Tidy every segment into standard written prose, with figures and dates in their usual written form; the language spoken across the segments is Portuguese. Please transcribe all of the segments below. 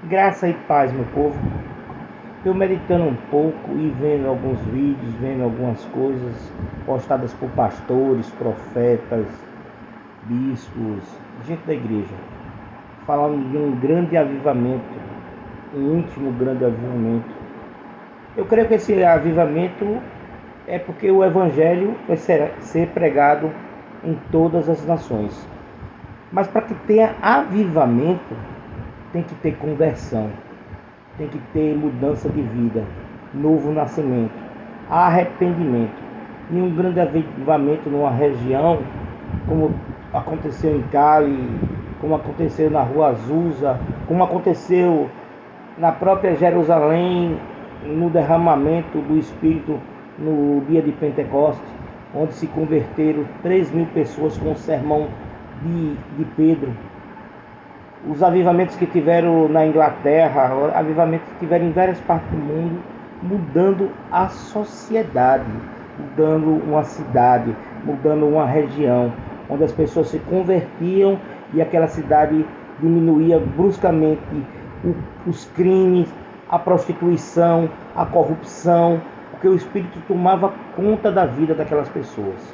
Graça e paz, meu povo. Eu meditando um pouco e vendo alguns vídeos, vendo algumas coisas postadas por pastores, profetas, bispos, gente da igreja, falando de um grande avivamento, um último grande avivamento. Eu creio que esse avivamento é porque o evangelho vai ser pregado em todas as nações. Mas para que tenha avivamento, tem que ter conversão, tem que ter mudança de vida, novo nascimento, arrependimento. E um grande avivamento numa região, como aconteceu em Cali, como aconteceu na Rua Azusa, como aconteceu na própria Jerusalém, no derramamento do Espírito no dia de Pentecostes, onde se converteram 3.000 pessoas com o sermão de Pedro. Os avivamentos que tiveram na Inglaterra, avivamentos que tiveram em várias partes do mundo, mudando a sociedade, mudando uma cidade, mudando uma região, onde as pessoas se convertiam e aquela cidade diminuía bruscamente os crimes, a prostituição, a corrupção, porque o Espírito tomava conta da vida daquelas pessoas.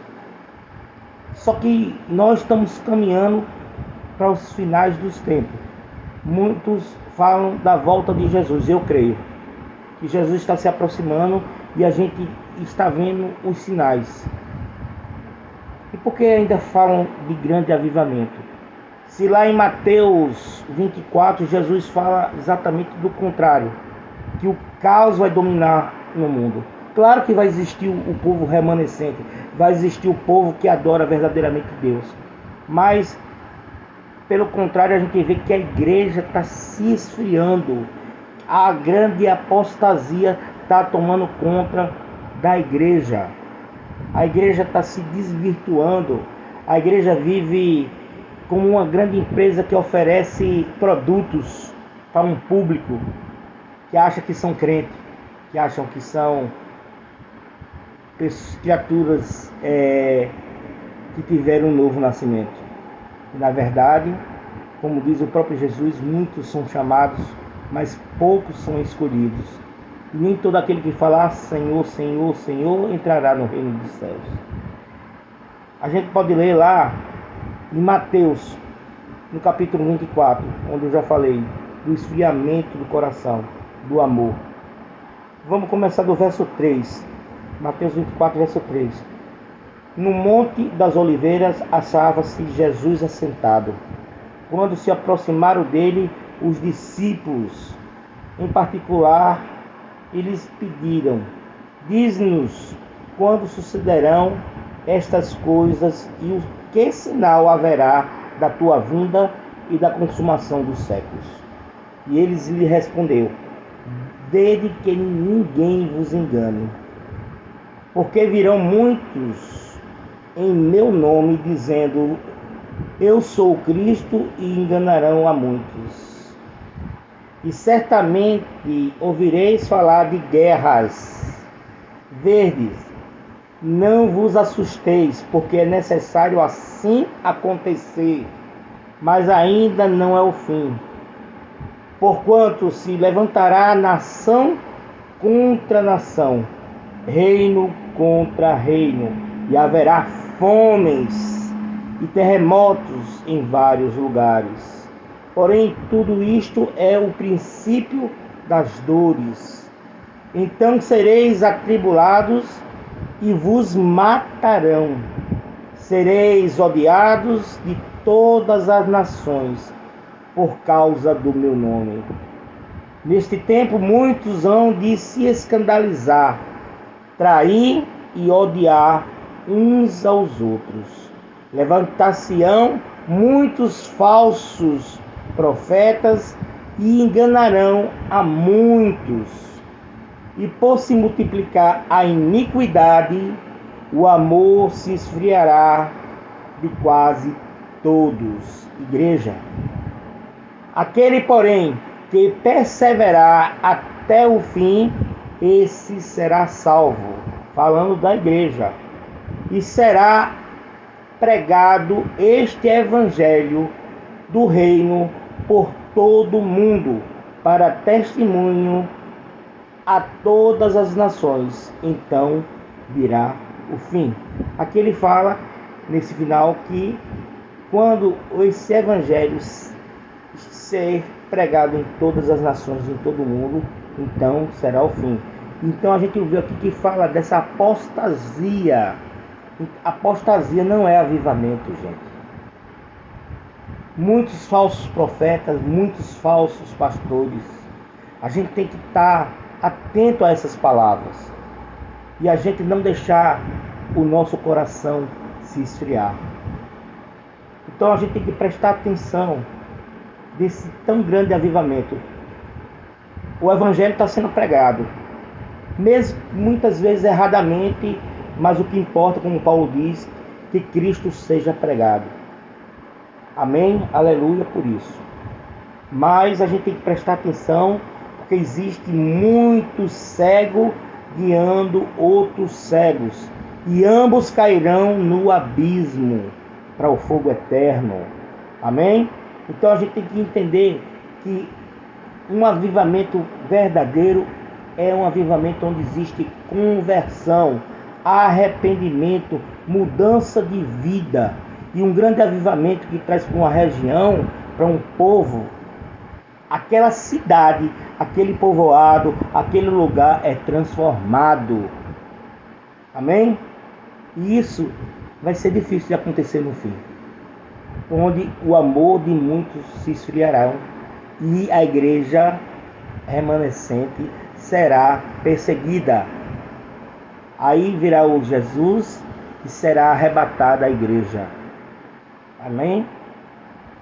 Só que nós estamos caminhando para os finais dos tempos. Muitos falam da volta de Jesus. Eu creio que Jesus está se aproximando e a gente está vendo os sinais. E por que ainda falam de grande avivamento? Se lá em Mateus 24 Jesus fala exatamente do contrário, que o caos vai dominar no mundo. Claro que vai existir o povo remanescente, vai existir o povo que adora verdadeiramente Deus, mas pelo contrário, a gente vê que a igreja está se esfriando. A grande apostasia está tomando conta da igreja. A igreja está se desvirtuando. A igreja vive como uma grande empresa que oferece produtos para um público que acha que são crentes, que acham que são criaturas que tiveram um novo nascimento. Na verdade, como diz o próprio Jesus, muitos são chamados, mas poucos são escolhidos. E nem todo aquele que falar Senhor, Senhor, Senhor entrará no reino dos céus. A gente pode ler lá em Mateus, no capítulo 24, onde eu já falei do esfriamento do coração, do amor. Vamos começar do verso 3. Mateus 24, verso 3. No Monte das Oliveiras achava-se Jesus assentado. Quando se aproximaram dele os discípulos, em particular, eles pediram: diz-nos quando sucederão estas coisas e o que sinal haverá da tua vinda e da consumação dos séculos. E eles lhe respondeu: desde que ninguém vos engane, porque virão muitos em meu nome, dizendo eu sou Cristo, e enganarão a muitos. E certamente ouvireis falar de guerras. Verdes, não vos assusteis, porque é necessário assim acontecer, mas ainda não é o fim. Porquanto se levantará nação contra nação, reino contra reino, e haverá fomes e terremotos em vários lugares. Porém, tudo isto é o princípio das dores. Então sereis atribulados e vos matarão. Sereis odiados de todas as nações por causa do meu nome. Neste tempo muitos hão de se escandalizar, trair e odiar uns aos outros. Levantar-se-ão muitos falsos profetas e enganarão a muitos. E por se multiplicar a iniquidade, o amor se esfriará de quase todos. Igreja. Aquele, porém, que perseverar até o fim, esse será salvo. Falando da igreja. E será pregado este evangelho do reino por todo o mundo, para testemunho a todas as nações, então virá o fim. Aqui ele fala, nesse final, que quando esse evangelho ser pregado em todas as nações, em todo o mundo, então será o fim. Então a gente viu aqui que fala dessa apostasia. Apostasia não é avivamento, gente. Muitos falsos profetas, muitos falsos pastores. A gente tem que estar atento a essas palavras e a gente não deixar o nosso coração se esfriar. Então a gente tem que prestar atenção desse tão grande avivamento. O evangelho está sendo pregado, mesmo muitas vezes erradamente, mas o que importa, como Paulo diz, que Cristo seja pregado. Amém? Aleluia por isso. Mas a gente tem que prestar atenção, porque existe muito cego guiando outros cegos, e ambos cairão no abismo para o fogo eterno. Amém? Então a gente tem que entender que um avivamento verdadeiro é um avivamento onde existe conversão, arrependimento, mudança de vida, e um grande avivamento que traz para uma região, para um povo, aquela cidade, aquele povoado, aquele lugar é transformado. Amém? E isso vai ser difícil de acontecer no fim, onde o amor de muitos se esfriará e a igreja remanescente será perseguida. Aí virá o Jesus e será arrebatada a igreja. Amém?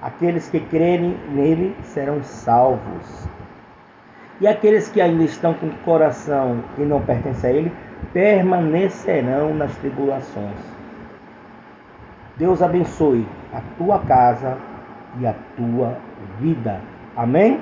Aqueles que crerem nele serão salvos. E aqueles que ainda estão com o coração e não pertencem a ele, permanecerão nas tribulações. Deus abençoe a tua casa e a tua vida. Amém?